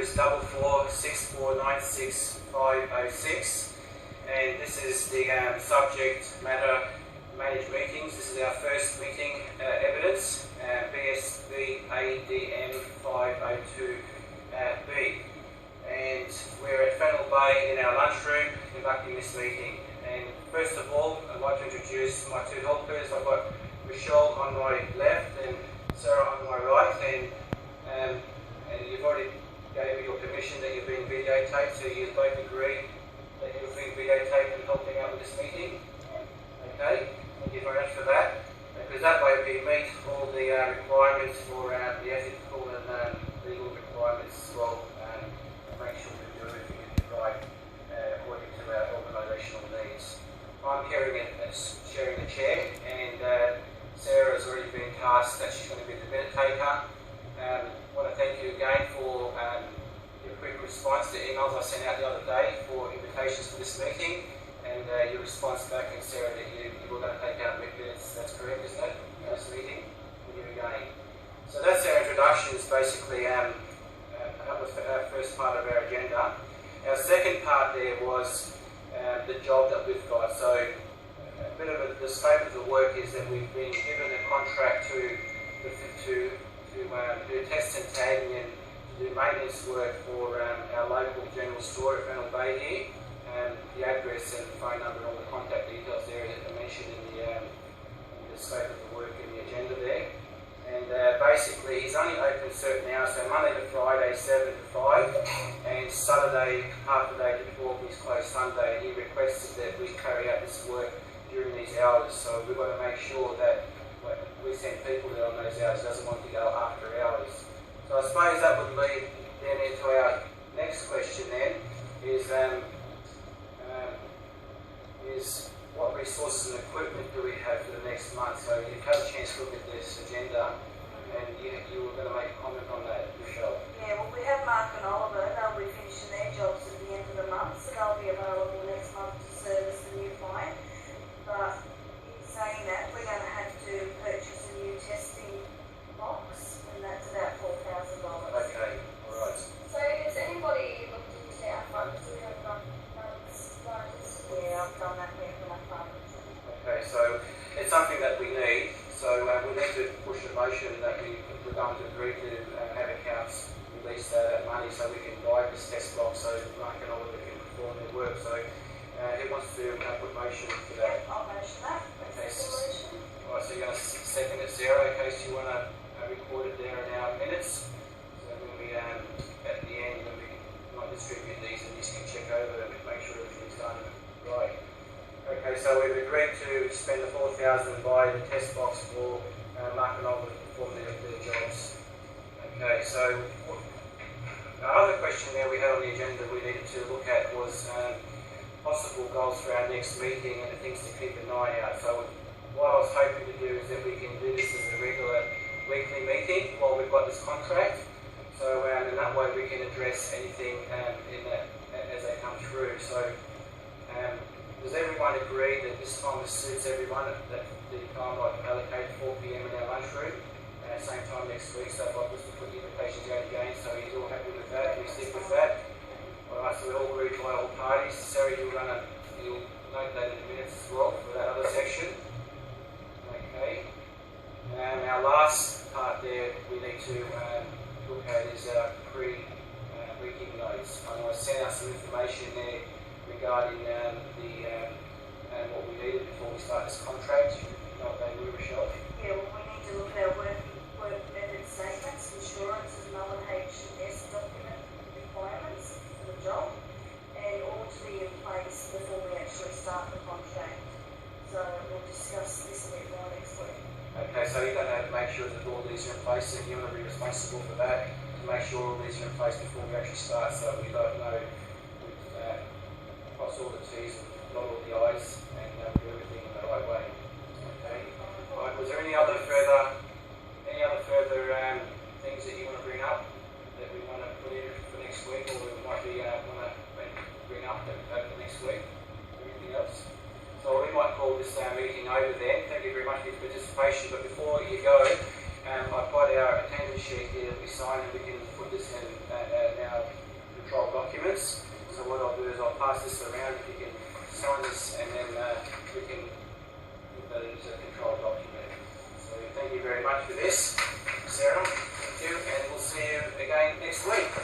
is 4464965506, and this is the subject matter managed meetings. This is our first meeting evidence, BSBADM502B, and we're at Fennell Bay in our lunchroom conducting this meeting. And first of all, I'd like to introduce my two helpers. I've got Michelle on my left and Sarah on my right, and you've already gave me your permission that you're being videotaped, so you both agree that you're being videotaped and helping out with this meeting. Okay, thank you very much for that, because that way we meet all the requirements for the ethical and legal requirements as well, and make sure we do everything right according to our organisational needs. I'm sharing the chair, and Sarah has already been tasked that she's going to be the minute taker. I want to thank you again for your quick response to emails I sent out the other day for invitations for this meeting, and your response back, and Sarah, that you were going to take out minutes. That's correct, isn't it? This meeting, with you again. So that's our introduction. Is basically that was our first part of our agenda. Our second part there was the job that we've got. So a bit of the scope of the work is that we've been given a contract to do tests and tagging and to do maintenance work for our local general store at Fennell Bay here. The address and phone number and all the contact details there that are mentioned in the scope of the work in the agenda there. And basically he's only open certain hours, so Monday to Friday 7 to 5 and Saturday half a day to 12, he's closed Sunday. He requested that we carry out this work during these hours, so we've got to make sure that we send people there on those hours. He doesn't want to go after hours. So I suppose that would lead then into our next question then, is what resources and equipment do we have for the next month? So you've had a chance to look at this agenda, and you were going to make a comment on that, Michelle. Yeah, well, we have Mark and Oliver. They'll be finishing their jobs at the end of the month, so they'll be available next month to service the new client. But in saying that, we're going to have to purchase a new testing box, and that's about $4,000. Okay, all right. So has anybody looked into our funds? Do we have enough funds? Yeah, I've done that. We have enough funds. Okay, so it's something that we need. So we need to push a motion that we're going to agree to have accounts release that money so we can buy this test box so Mark and Oliver can perform their work. So who wants to put motion for that? Yeah, I'll motion that. Okay, Motion. all right, so you're going to second it, Sarah, in case you want to record it there in our minutes. So when we, at the end, when we might distribute these, and you can check over and make sure everything's done right. Okay, so we've agreed to spend the $4,000 and buy the test box for Mark and Oliver to perform their jobs. Okay, so the other question there we had on the agenda we needed to look at was possible goals for our next meeting and the things to keep an eye out. So what I was hoping to do is that we can do this as a regular weekly meeting while we've got this contract. So in that way we can address anything as they come through. So does everyone agree that this time suits everyone, that the time I allocate 4 p.m. in our lunchroom, same time next week, so if I was to put the invitations out again, so he's all happy with that, we stick with that. Alright, so we all agreed by all parties. Sarah, you'll note that in the minutes as well for that other section. Okay. And our last part there we need to look at is our pre-meeting notes. I sent out some information there regarding what we needed before we start this contract. You know what they were, Michelle? Yeah, well, we need to look at our work method statements, insurances, and other H&S document requirements for the job, and all to be in place before we actually start the contract. So we'll discuss this a bit more next week. Okay, so you're going to have to make sure that all these are in place, and you're going to be responsible for that, to make sure all these are in place before we actually start, so we don't know. Cross all the T's and dot all the I's and do everything in the right way. Okay. Right. Was there any other further things that you want to bring up that we want to put in for next week, or we might be want to bring up over the next week? Anything else? So we might call this meeting over then. Thank you very much for your participation. But before you go, I've got our attendance sheet here that we sign, and we can put this in our documents. So what I'll do is I'll pass this around, if you can sign this, and then we can put that into a control document. So thank you very much for this, Sarah. Thank you, and we'll see you again next week.